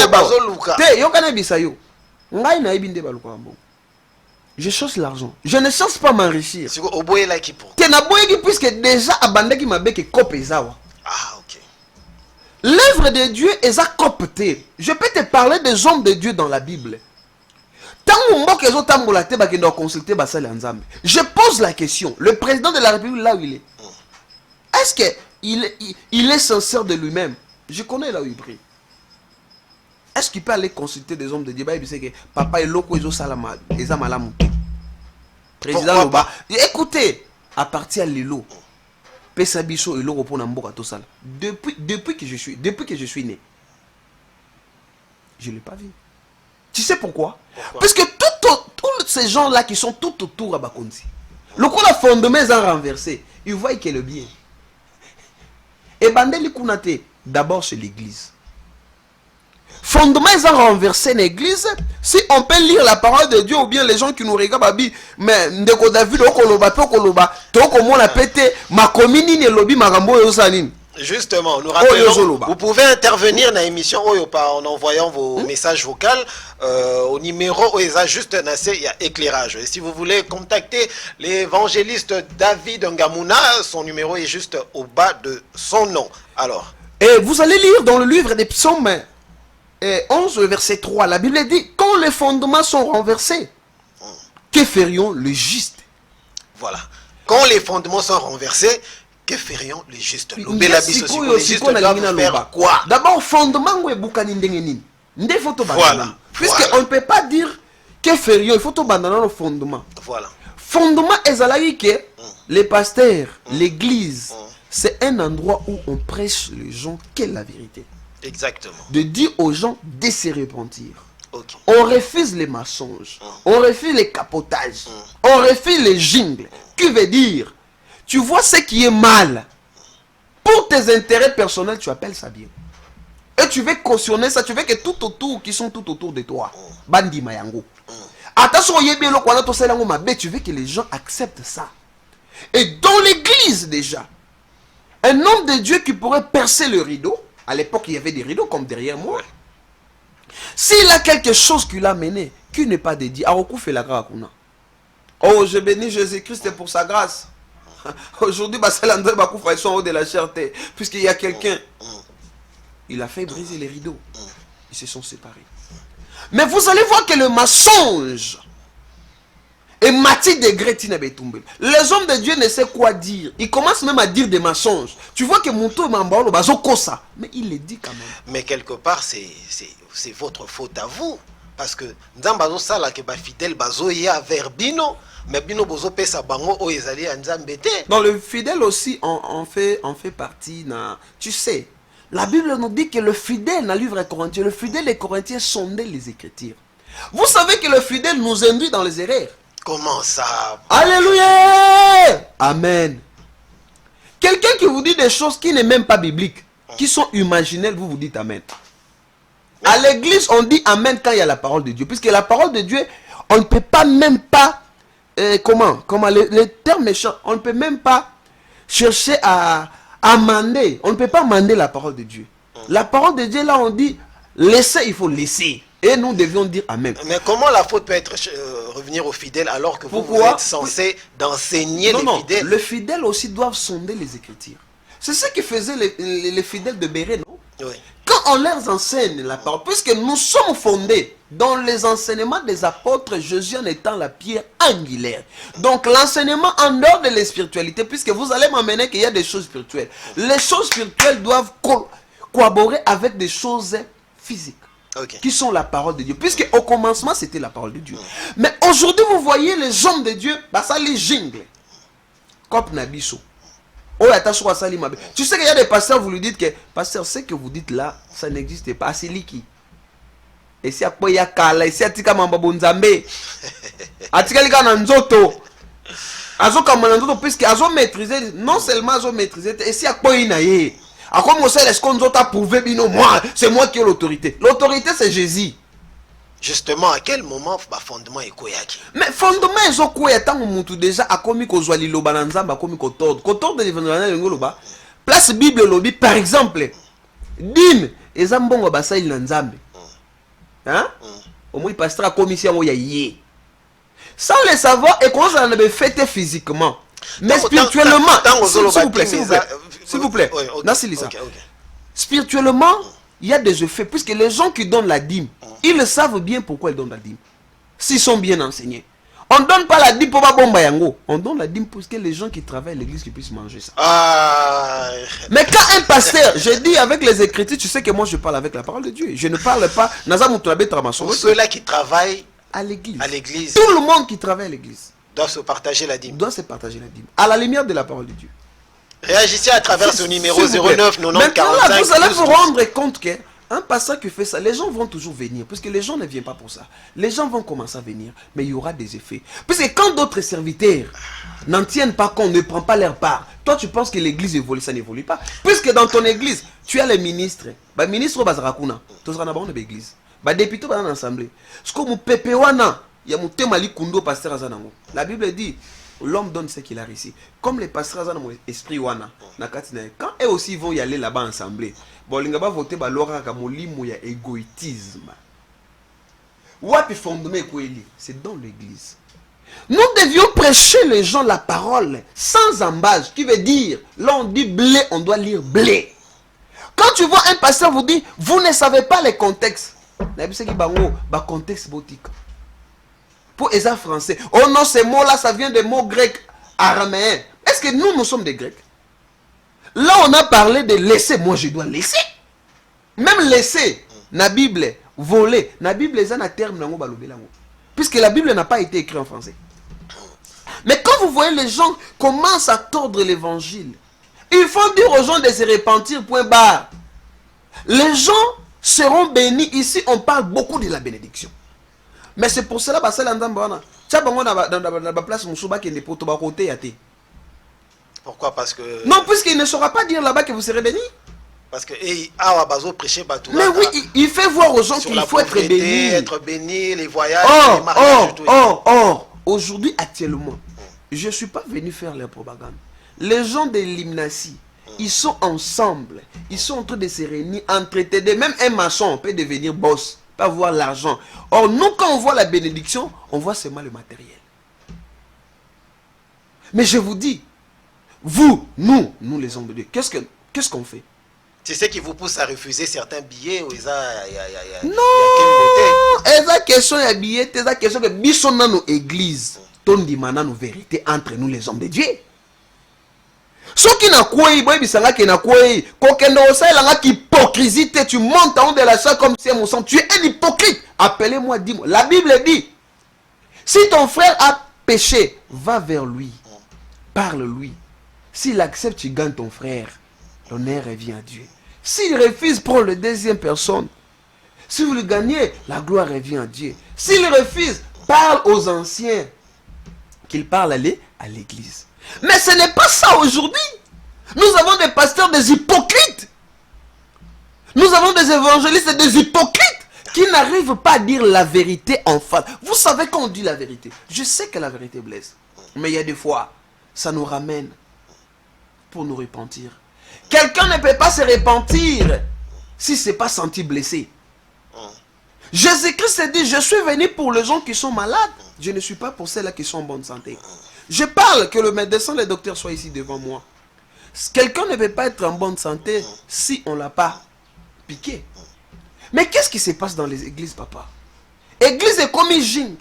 luka te yo kana bisa yo ngai na ebinde baluka bongo je cherche l'argent je ne cherche pas m'enrichir siko oboye la ki pour te na boye ki puisque déjà abandaki mabeke kope ezawa OK l'œuvre de Dieu eza copte je peux te parler des hommes de Dieu dans la Bible tant mboka ezo tambola te bakendo consulter basali nzambe je pose la question le président de la République là où il est est-ce que il est sincère de lui-même. Je connais là où il prie. Est-ce qu'il peut aller consulter des hommes de Dieu? Il sait que papa est loko ezo salama ezamalamu. Président Loba. Écoutez, à partir de Lilo, Pesabiso et loko pona mboka to sala. Depuis que je suis né. Je l'ai pas vu. Tu sais pourquoi? Parce que tous ces gens-là qui sont tout autour à Bakonzi. Le coup la fondement est renversé. Ils voient qu'il est le bien. Et Bandeli Kunate, d'abord c'est l'église. Fondement ils ont renversé l'église. Si on peut lire la parole de Dieu ou bien les gens qui nous regardent, mais ndeko David okoloba pe okoloba, to komo na pété ma commune ni lobi magambo yo sanin. Justement, nous rappelons, vous pouvez intervenir dans l'émission en envoyant vos messages vocaux au numéro OESA juste il y a éclairage. Et si vous voulez contacter l'évangéliste David Ngamuna, son numéro est juste au bas de son nom. Alors. Et vous allez lire dans le livre des psaumes 11, verset 3, la Bible dit, quand les fondements sont renversés, que ferions les justes? Voilà. Quand les fondements sont renversés, que ferions les justes? Les justes doivent faire quoi? D'abord, fondement est boukani ndengeni. Voilà. Puisqu'on ne peut pas dire que ferions, il faut tout abandonner le fondement. Voilà. Fondement est que les pasteurs, l'église, c'est un endroit où on prêche les gens quelle est la vérité. Exactement. De dire aux gens de se repentir. Okay. On refuse les mensonges, on refuse les capotages, on refuse les jingles. Qui veut dire? Tu vois ce qui est mal. Pour tes intérêts personnels, tu appelles ça bien. Et tu veux cautionner ça, tu veux que tout autour, qui sont tout autour de toi, bandi mayango. Attention, tu veux que les gens acceptent ça. Et dans l'église déjà, un homme de Dieu qui pourrait percer le rideau, à l'époque il y avait des rideaux comme derrière moi. S'il a quelque chose qui l'a mené, qui n'est pas dédié, oh, je bénis Jésus-Christ pour sa grâce. Aujourd'hui, ils sont en haut de la cherté. Puisqu'il y a quelqu'un. Il a fait briser les rideaux. Ils se sont séparés. Mais vous allez voir que le mensonge est mati de Gretina Betumbel. Les hommes de Dieu ne savent quoi dire. Ils commencent même à dire des mensonges. Tu vois que Monto Mambalo bazo kosa. Mais il les dit quand même. Mais quelque part, c'est votre faute à vous. Parce que Nzambazo Sala ke ba fidèle bazo ya verbino. Mais bino bozo pesa bango o ezali anzambete. Dans le fidèle aussi on fait partie tu sais, la Bible nous dit que le fidèle dans le livre Corinthiens, le fidèle et Corinthiens sondaient les Écritures. Vous savez que le fidèle nous induit dans les erreurs. Comment ça? Alléluia! Amen. Quelqu'un qui vous dit des choses qui n'est même pas bibliques, qui sont imaginaires, vous dites Amen. À l'église, on dit Amen quand il y a la parole de Dieu. Puisque la parole de Dieu, on ne peut pas même pas comment les termes méchants, on ne peut même pas chercher à amender. On ne peut pas amender la parole de Dieu. La parole de Dieu, là, on dit, laissez, il faut laisser. Et nous devions dire Amen. Mais comment la faute peut être revenir aux fidèles alors que vous êtes censé d'enseigner les fidèles? Les fidèles aussi doivent sonder les Écritures. C'est ce que faisaient les fidèles de Béret, non? Oui. Quand on leur enseigne la parole, puisque nous sommes fondés dans les enseignements des apôtres, Jésus en étant la pierre angulaire. Donc l'enseignement en dehors de la spiritualité, puisque vous allez m'amener qu'il y a des choses spirituelles. Les choses spirituelles doivent collaborer avec des choses physiques. Okay. Qui sont la parole de Dieu. Puisque au commencement, c'était la parole de Dieu. Mais aujourd'hui, vous voyez les hommes de Dieu, bah ça les jingle. Comme Nabiso. Tu sais qu'il y a des pasteurs, vous lui dites que, pasteur, ce que vous dites là, ça n'existe pas. C'est liki. Et si il y a kala, et si il y a mambabonzambe, atika lika nanzoto. Azo kamananzoto, puisque azo maîtriser, non seulement azo maîtriser, et si il y a quoi inaye. À quoi est-ce qu'on a prouvé, bino, moi, c'est moi qui ai l'autorité. L'autorité, c'est Jésus. Justement, à quel moment le fondement est koyaki? Mais fondement est quoi tant que déjà a commis qu'on soit l'ilo bananzamba commis qu'on tord de l'évangile ngoloba place Bible lobby par exemple dim ezambongo basail nanzambe hein au moins pasteur a commis si on y sans le savoir et qu'on en avait fêté physiquement mais spirituellement s'il vous plaît spirituellement il y a des effets puisque les gens qui donnent la dîme ils le savent bien pourquoi ils donnent la dîme. S'ils sont bien enseignés. On ne donne pas la dîme pour pas bomba yango. On donne la dîme pour que les gens qui travaillent à l'église puissent manger ça. Mais quand un pasteur, je dis avec les Écritures, tu sais que moi je parle avec la parole de Dieu. Je ne parle pas. Pour ceux-là qui travaillent à l'église. Tout le monde qui travaille à l'église doit se partager la dîme. À la lumière de la parole de Dieu. Réagissez à travers ce numéro 09 90 45. Maintenant, vous allez vous rendre compte que un pasteur qui fait ça, les gens vont toujours venir. Parce que les gens ne viennent pas pour ça. Les gens vont commencer à venir. Mais il y aura des effets. Parce que quand d'autres serviteurs n'en tiennent pas compte, ne prennent pas leur part, toi tu penses que l'église évolue, ça n'évolue pas. Puisque dans ton église, tu as les ministres. Les ministres bazarakuna. Tu seras dans l'église. Les députés dans l'assemblée. Ce que mon pépéwana, il y a mon témali kundo pasteur azanango. La Bible dit, l'homme donne ce qu'il a réussi. Comme les pasteurs azanango esprit wana. Quand eux aussi vont y aller là-bas ensemble. Bon, les gars voter balora comme molimo ya égoïsme. Wapi fondement c'est dans l'église. Nous devions prêcher les gens la parole sans embâche, qui veut dire là on dit blé, on doit lire blé. Quand tu vois un pasteur vous dit vous ne savez pas les contextes. Contexte boutique. Pour les français. Oh non, ces mots là ça vient des mots grecs, araméens. Est-ce que nous sommes des grecs? Là, on a parlé de laisser. Moi, je dois laisser. Même laisser. La Bible, voler. La Bible, c'est un terme. Puisque la Bible n'a pas été écrite en français. Mais quand vous voyez les gens commencent à tordre l'évangile, il faut dire aux gens de se repentir, point barre. Les gens seront bénis. Ici, on parle beaucoup de la bénédiction. Mais c'est pour cela que pourquoi? Parce que... Non, puisqu'il ne saura pas dire là-bas que vous serez béni. Parce que... Mais oui, il fait voir aux gens qu'il faut être béni. Être béni, les voyages, les mariages, aujourd'hui, actuellement, je ne suis pas venu faire la propagande. Les gens de l'Imnasi, ils sont ensemble. Ils sont en train de se réunir, entretenir. Même un maçon peut devenir boss, pas voir l'argent. Or, nous, quand on voit la bénédiction, on voit seulement le matériel. Mais je vous dis, vous, nous les hommes de Dieu, qu'est-ce qu'on fait? C'est ce qui vous pousse à refuser certains billets ou non, c'est la question de billets, c'est la question de bisson dans nos églises. Ton dimana nos vérités entre nous les hommes de Dieu. Ce qui n'a quoi, qui n'a quoi, hypocrisie, tu montes en haut de la salle comme si mon sang, tu es un hypocrite. Appelez-moi, dis-moi. La Bible dit, si ton frère a péché, va vers lui, parle-lui. S'il accepte, tu gagnes ton frère. L'honneur revient à Dieu. S'il refuse, prends le deuxième personne. Si vous le gagnez, la gloire revient à Dieu. S'il refuse, parle aux anciens. Qu'ils parlent à l'église. Mais ce n'est pas ça aujourd'hui. Nous avons des pasteurs des hypocrites. Nous avons des évangélistes des hypocrites qui n'arrivent pas à dire la vérité en face. Vous savez quand on dit la vérité, je sais que la vérité blesse, mais il y a des fois, ça nous ramène pour nous repentir. Quelqu'un ne peut pas se repentir si ce n'est pas senti blessé. Jésus-Christ dit, je suis venu pour les gens qui sont malades, je ne suis pas pour ceux-là qui sont en bonne santé. Je parle que le médecin, le docteur soit ici devant moi. Quelqu'un ne peut pas être en bonne santé si on ne l'a pas piqué. Mais qu'est-ce qui se passe dans les églises, papa? Église est comme une jungle.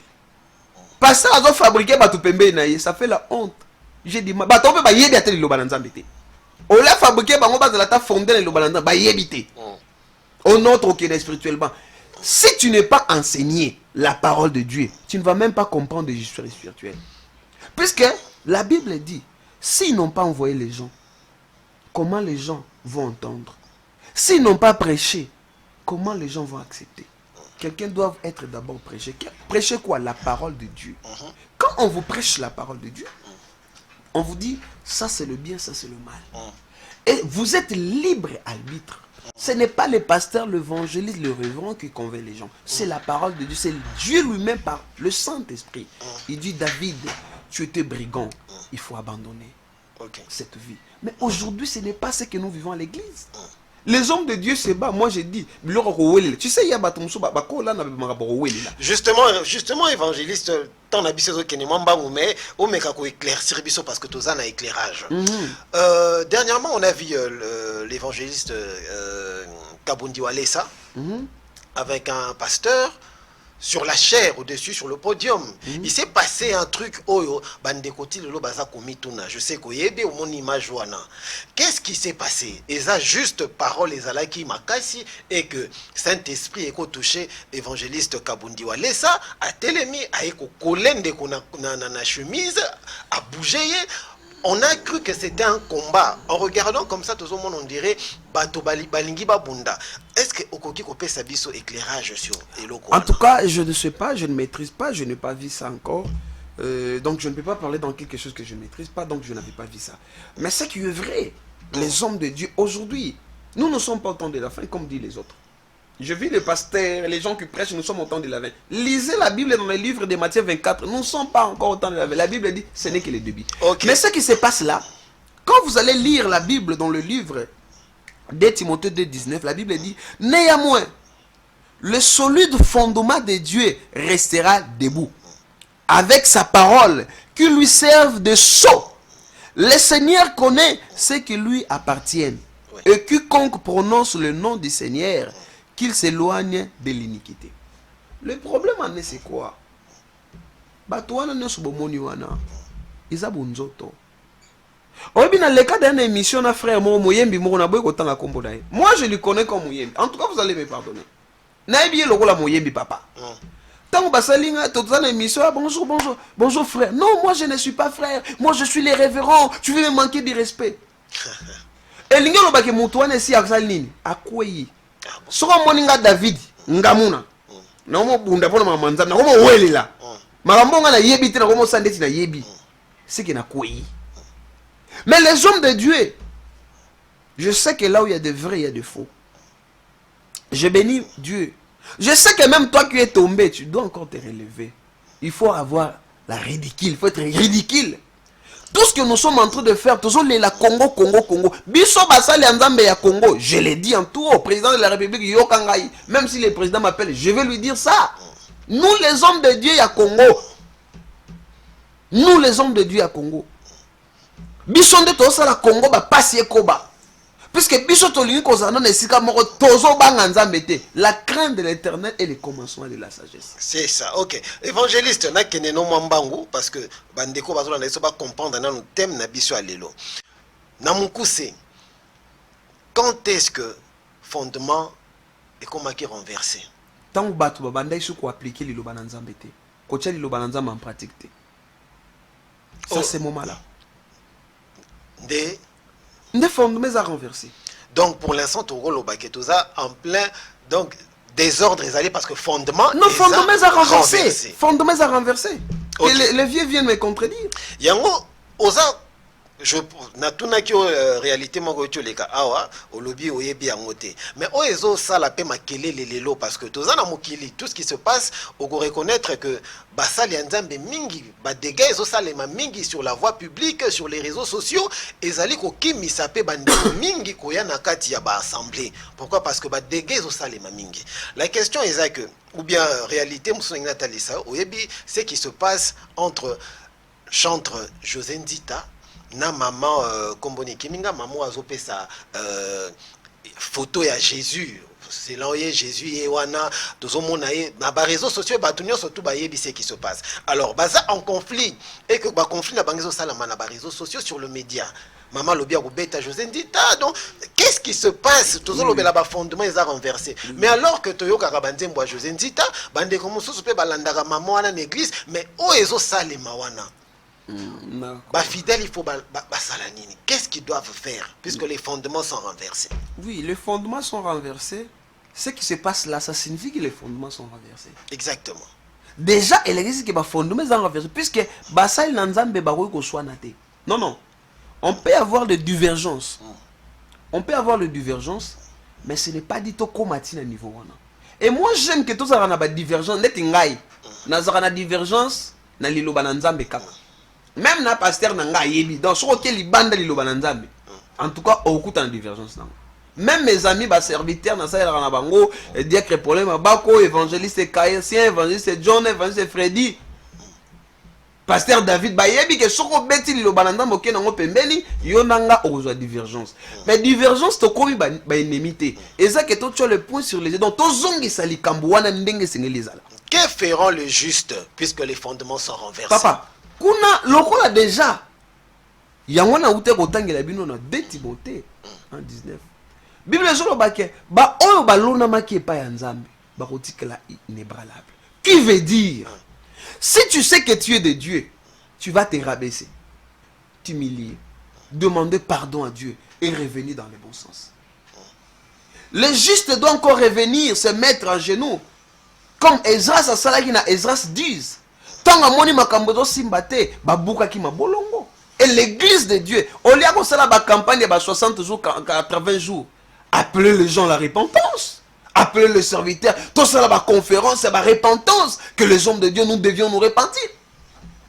Pasteur a fabriqué ça fait la honte. J'ai dit, on peut y aider le balanzambité. On l'a fabriqué, on va fonder le balanzambité, y éviter. Au notre qui est spirituellement. Si tu n'es pas enseigné la parole de Dieu, tu ne vas même pas comprendre les histoires spirituelles. Puisque la Bible dit, s'ils n'ont pas envoyé les gens, comment les gens vont entendre? S'ils n'ont pas prêché, comment les gens vont accepter? Quelqu'un doit être d'abord prêché. Prêcher quoi? La parole de Dieu. Quand on vous prêche la parole de Dieu, on vous dit, ça c'est le bien, ça c'est le mal. Et vous êtes libre arbitre. Ce n'est pas le pasteur, l'évangéliste, le révérend qui convainc les gens. C'est la parole de Dieu. C'est Dieu lui-même par le Saint-Esprit. Il dit, David, tu étais brigand. Il faut abandonner cette vie. Mais aujourd'hui, ce n'est pas ce que nous vivons à l'église. Les hommes de Dieu se battent. Moi, j'ai dit, tu sais, il y a justement, évangéliste, tant d'habitude que nous m'avons mais on met qu'à éclaircir parce que tous en a éclairage. Dernièrement, on a vu l'évangéliste Kabundi Walesa avec un pasteur sur la chair au-dessus, sur le podium. Il s'est passé un truc, je sais qu'il y a mon image. Qu'est-ce qui s'est passé? Et ça, juste parole, les alaki makasi, et que Saint-Esprit est touché, évangéliste Kabundi Walesa, a télémi, a éco colende na chemise, a bougé. On a cru que c'était un combat. En regardant comme ça, tout le monde, on dirait Bato Balingi Babunda. Est-ce que Okoki Kopé Sabiso éclairage sur Eloko? En tout cas, je ne sais pas, je ne maîtrise pas, je n'ai pas vu ça encore. Donc je ne peux pas parler dans quelque chose que je ne maîtrise pas, donc je n'avais pas vu ça. Mais ce qui est vrai, les hommes de Dieu, aujourd'hui, nous ne sommes pas au temps de la fin, comme disent les autres. Je vis les pasteurs, les gens qui prêchent, nous sommes au temps de la fin. Lisez la Bible dans les livres de Matthieu 24. Nous ne sommes pas encore au temps de la fin. La Bible dit, ce n'est que les début. Mais ce qui se passe là, quand vous allez lire la Bible dans le livre de Timothée 2,19, la Bible dit, néanmoins, le solide fondement de Dieu restera debout, avec sa parole, qui lui serve de sceau. Le Seigneur connaît ce qui lui appartient. Et quiconque prononce le nom du Seigneur, qu'il s'éloigne de l'iniquité. Le problème en est, c'est quoi? Batouana ne subomoni wana. Isa bunzoto. Obi na le cas d'une émission na frère mo moyembi mo na boy kotanga kombo dai. Moi je le connais comme moyembi. En tout cas vous allez me pardonner. Na ebi lokola moyembi papa. Tant basalinga toute une émission, bonjour bonjour bonjour frère. Non, moi je ne suis pas frère. Moi je suis les révérends. Tu veux me manquer de respect. Et l'ingelo ba ke mutu wana si aksal nini? Akweyi. Soko moninga David ngamuna na omo bunda pona mamanza na omo welela makambonga na yebi te na omo sandeti na yebi c'est que na kwei. Mais les hommes de Dieu, je sais que là où il y a de vrais il y a de faux. Je bénis Dieu. Je sais que même toi qui es tombé, tu dois encore te relever. Il faut avoir la ridicule, il faut être ridicule. Tout ce que nous sommes en train de faire, toujours les Congo. Biso basali Nzambe ya Congo, je l'ai dit en tout au président de la République Yokangai. Même si le président m'appelle, je vais lui dire ça. Nous les hommes de Dieu à Congo. Nous les hommes de Dieu à Congo. Biso de tosa la Congo ba pasi ekoba. Puisque biso tolingi kozana na esika moko tozo banga Nzambe te. La crainte de l'Éternel est le commencement de la sagesse. C'est ça. OK. Évangéliste na kene no mambangu parce que bandeko bazola na ba comprendre na no thème na biso alelo. Na mukuse. Quand est-ce que fondement est comme qui renversé? Tant batu babanda isu ko appliquer liloba na Nzambe te. Ko tia liloba na Nzambe en pratique te. Ça c'est moment là. Des fondements à renverser. Donc pour l'instant, Togolo Baketoza en plein donc désordre allés parce que fondement. Non, fondements à renverser. Fondements à renverser. Okay. Et les vieux viennent me contredire. Yango, osa je natuna ki réalité moko toleka awa olobi oyebi yango te mais oezo sala pe makelele lelo parce que tozana mokili tout ce qui se passe on reconnaître que basali ya nzambe mingi ba dégâts ezo salema mingi sur la voie publique sur les réseaux sociaux ezali kokimisa pe bandeko mingi koya na kati ya ba assemblée pourquoi parce que ba dégâts ezo salema mingi la question est que ou bien réalité musongi natalisa oyebi ce qui se passe entre chantre José Ndita na maman komboni kiminga maman azopesa photo ya Jésus c'est là où Jésus et wana tozomona na ba réseaux sociaux batunyo surtout ba yebi ce qui se passe alors baza en conflit et que ba conflit na bangizo sala na ba réseaux sociaux sur le média maman lobia robeta José Ndita donc qu'est-ce qui se passe tozolobela ba fondement ils a renversé mais alors que toyoka kabandembo José Ndita bande comme mususu pe balandaka maman wana na église mais o ezo salema wana bah fidèle il faut salanini qu'est-ce qu'ils doivent faire puisque les fondements sont renversés oui les fondements sont renversés ce qui se passe là ça signifie que les fondements sont renversés exactement déjà il existe que les fondements sont renversés puisque basal nanzambe baroy ko swana te non on peut avoir des divergences on peut avoir des divergences mais ce n'est pas dit to komati na niveau wana et moi j'aime que tous na ba divergence net ngai nazara na divergence na liloba na nzambe kaka même na pasteur nanga yebi donc so ke libanda liloba na nzambe en tout cas okuta na divergence nango même mes amis ba serviteurs na ça na bango diacre problème bako évangéliste Kaïsien évangéliste John évangéliste Freddy pasteur David ba yebi ke soko beti liloba na nzambe ke nango pembeni yo nanga okozwa divergence mais divergence to komi ba ennemi te eza ke to tu le point sur les donc to zongi sali kambu wana ndenge sengeli zala que feront les justes puisque les fondements sont renversés papa kuna lokola déjà yango na ute kotangela bino na 2 Timothée 1:19 Bible ezoloba ke ba oyo balona maki epa ya nzambe bakotikela inébranlable qui veut dire si tu sais que tu es de Dieu tu vas te rabaisser t'humilier demander pardon à Dieu et revenir dans le bon sens le juste doit encore revenir se mettre en genoux comme Esdras a salaki na Esdras 10 tant amoni makambo to simbate babuka ki mabolongo et l'église de Dieu au lieu ko sala ba campagne ba 60 jours 80 jours appeler les gens à la repentance appeler les serviteurs tout ça la conférence et la repentance que les hommes de Dieu nous devions nous repentir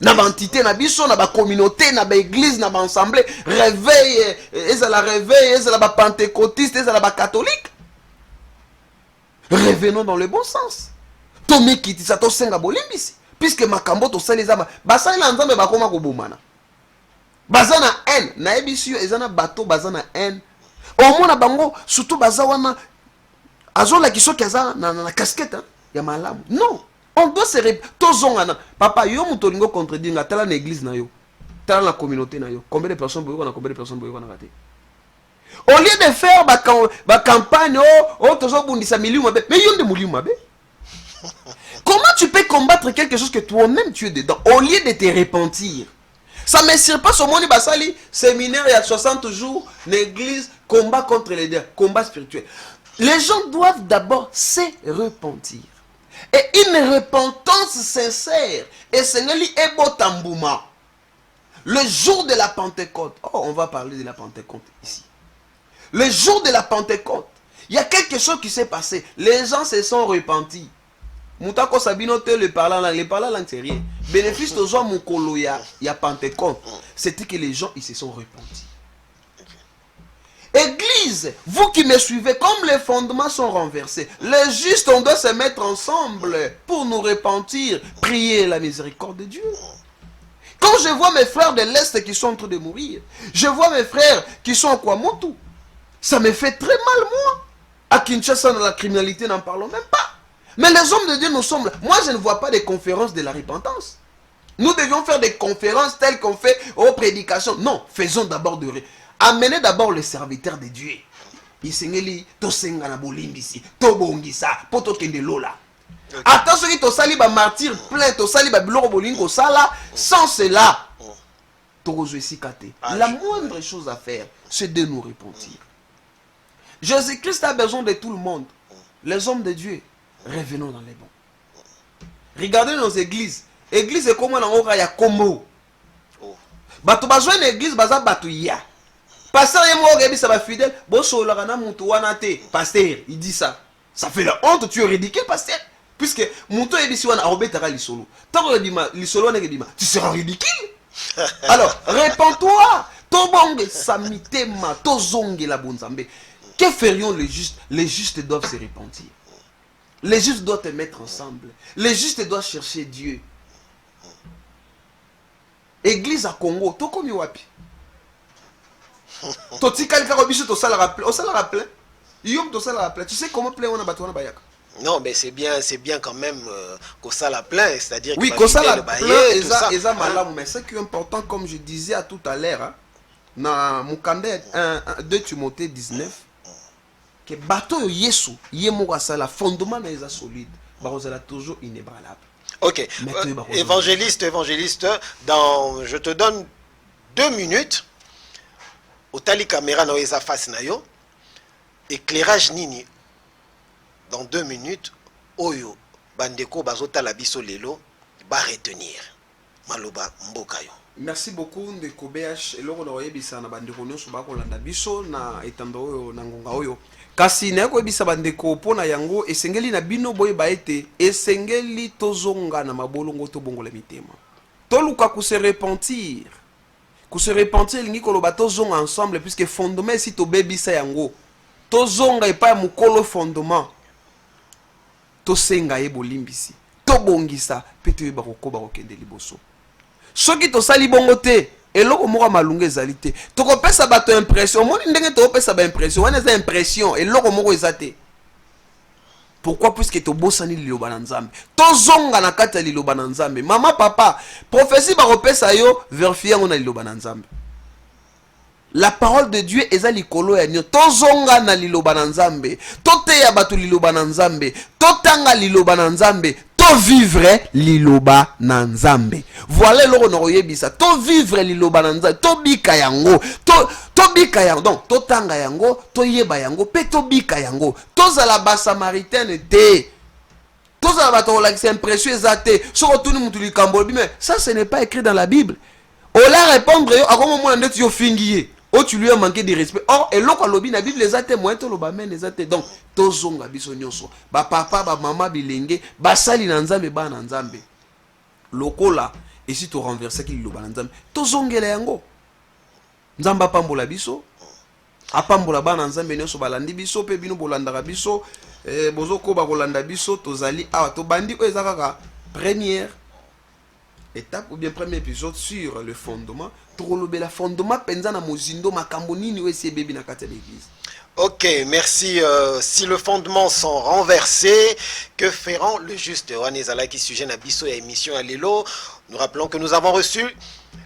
na ba entité na biso na ba communauté na ba église na ba assemblée réveil et la pentecôtiste et la catholique revenons dans le bon sens Tomé kiti sa to senga bolimbisi puisque makambo to sali zaba basali na nzambe bakoma ko bomana bazana haine na ebisi ezana bato bazana haine omona bango surtout bazawana azola kisoki aza na casquette ya malamu non on doit se tozongana papa yo mutolingo contredire nga tala na église na yo tala na communauté na yo combien de personnes boyoko na combien de personnes boyoko na raté au lieu de faire ba campagne tozo bundisa milieu mabe mais yonde muliu mabe comment tu peux combattre quelque chose que toi-même tu es dedans au lieu de te repentir ça me sert pas sur mon basali séminaire il y a 60 jours l'église combat contre les dieux combat spirituel les gens doivent d'abord se repentir et une repentance sincère et sengeli ebotambouma le jour de la Pentecôte on va parler de la Pentecôte ici le jour de la Pentecôte il y a quelque chose qui s'est passé les gens se sont repentis Moutako Sabino te le parlant langue c'est rien. Bénéfice de gens mukolo ya Pentecôte, c'était que les gens ils se sont repentis. Église, vous qui me suivez, comme les fondements sont renversés, les justes on doit se mettre ensemble pour nous repentir, prier la miséricorde de Dieu. Quand je vois mes frères de l'Est qui sont en train de mourir, je vois mes frères qui sont en Kwamotu, ça me fait très mal moi. À Kinshasa, dans la criminalité, n'en parlons même pas. Mais les hommes de Dieu nous sommes là. Moi, je ne vois pas des conférences de la repentance. Nous devions faire des conférences telles qu'on fait aux prédications. Non, faisons d'abord amenez d'abord les serviteurs de Dieu. Isengeli to senga na bolimbisi, to bongisa, poto kende lola. Attention qui to sali ba martyr plein, to sali ba biloko bolingo sala, sans cela. To sikate. La moindre chose à faire, c'est de nous repentir. Jésus-Christ a besoin de tout le monde. Les hommes de Dieu. Revenons dans les bons. Regardez nos églises. Église est comme un endroit, il y a combo. bato bazwa na église baza bato ya pasteur ye moko yebisa ba fidèle bosolaka na mutu wana te pasteur il dit ça fait la honte, tu es ridicule pasteur puisque mutu yebisi wana arobetaka lisolo tango yebima lisolo wana yebima tu seras ridicule. Alors répands-toi tobonge samitema tozonge la bonzambe. Que ferions les justes? Les justes doivent se repentir. Les justes doivent te mettre ensemble. Les justes doivent chercher Dieu. Église à Congo, to komi wapi? Toti kalika robiso to sala rappel. O sala rappel. Yom to sala rappel. Tu sais comment plein on a battu on a bayaka? Non, mais c'est bien quand même qu'on ça la plein, c'est-à-dire oui, qu'on ça la plein, et ça malamu, mais ce qui est important, comme je disais à tout à l'heure, hein, dans Mukande 2 Timothée 19, que bateau Yesu, yemo ça la fondement est solide, barozala toujours inébranlable. Ok, évangéliste, je te donne 2 minutes. Au tali caméra na eza face na yo, éclairage nini. Dans 2 minutes, Oyo, Bandeko, Bazota, Labiso, Lelo, va retenir. Maloba, Mbokayo. Merci beaucoup, Ndeko BH. Et l'on a ebisa na Bandeko Nyo Subako Landa Biso, na etando Oyo, na Ngonga Oyo. Kasi na yako ebisa Bandeko, pona yango, esengeli na bino boye baete, esengeli tozonga na mabolongo to bongo le mitema. Toluka se repentir. Se repentir, lingi koloba tozonga ensemble, puisque fondement si to bebisa yango. Tozonga et pas mukolo fondement. Tosenga ye bolimbisi tobongisa pe toyeba kokoba kokende liboso soki tosali bongo te eloko moko malunga ezali te tokopesa bato impression omoni ndenge tokopesa ba impression wana eza impression eloko moko eza te. Pourquoi? Puisque tobosani liloba na nzambe tozonga na kati ya liloba na nzambe. Mama papa prophétie bakopesa yo verifie yango na liloba na nzambe. La parole de Dieu est à likolo ya nyo tozonga na liloba na nzambe toteya batu liloba na nzambe totanga liloba na nzambe to vivre liloba na nzambe. Voilà loko na koyebisa to vivre liloba na nzambe to bika yango to bika yango donc totanga yango to yeba yango pe to bika yango tozala ba samaritaine te tozala bato kolakisa impression ezate soko tuni mutu likambo bime ça ce n'est pas écrit dans la Bible. Ola répondre yo akomo mona ndetu yo fingiye. Oh, tu lui as manqué de respect. Or, et l'autre, la Bible, les athées, moi, tout le bamen, les athées. Donc, tozonga biso nyonso. Ba papa, ba mama, bilenge, ba sali nanzambe, ba nanzambe. Loko là, et si tu renverses qui loba nanzambe, tozongela yango. Nzamba pambola biso. Apambola ba nanzambe nyonso balandi biso, pe bino bolandaka biso, bozoko ba kolanda biso, tozali awa to bandi o ezaka première étape ou bien premier épisode sur le fondement. La fondement penzana mozindo makambo nini wesi bebi na kati l'église. Ok, merci. Si le fondement sont renversés, que feront le juste? Wanezala qui sujet na biso ya émission à Lelo. Nous rappelons que nous avons reçu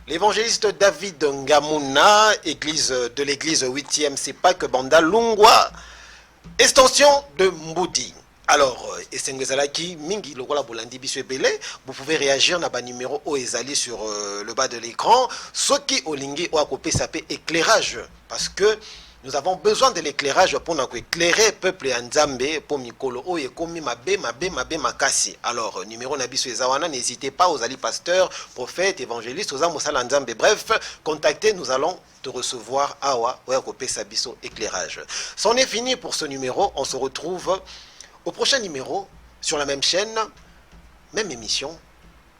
l'évangéliste David Ngamuna, église de l'église 8e CEPAC Banda Lungwa, extension de Mboudi. Alors, Esengezalaki, Mingi, le Wala Bolandi Biswebele, vous pouvez réagir na ba numéro Oezali sur le bas de l'écran. Soki Olingi Oakopé sapé éclairage, parce que nous avons besoin de l'éclairage pour nous éclairer peuple Nzambe pour Mikolo Oye Komi Mabe Makasi. Alors, numéro Nabiso Ezawana, n'hésitez pas aux ali pasteurs, prophètes, évangélistes, aux Amosala Nzambe. Bref, contactez, nous allons te recevoir Awa Oakopé Sabiso éclairage. C'en est fini pour ce numéro, on se retrouve au prochain numéro, sur la même chaîne, même émission.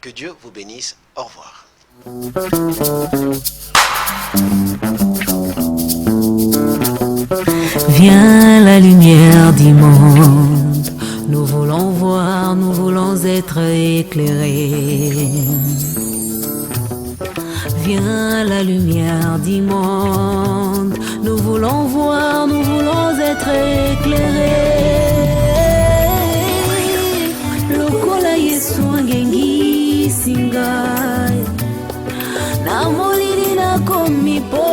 Que Dieu vous bénisse. Au revoir. Viens la lumière du monde. Nous voulons voir, nous voulons être éclairés. Viens la lumière du monde. Nous voulons voir, nous voulons être éclairés. Yesu angengi singai na molini na komi po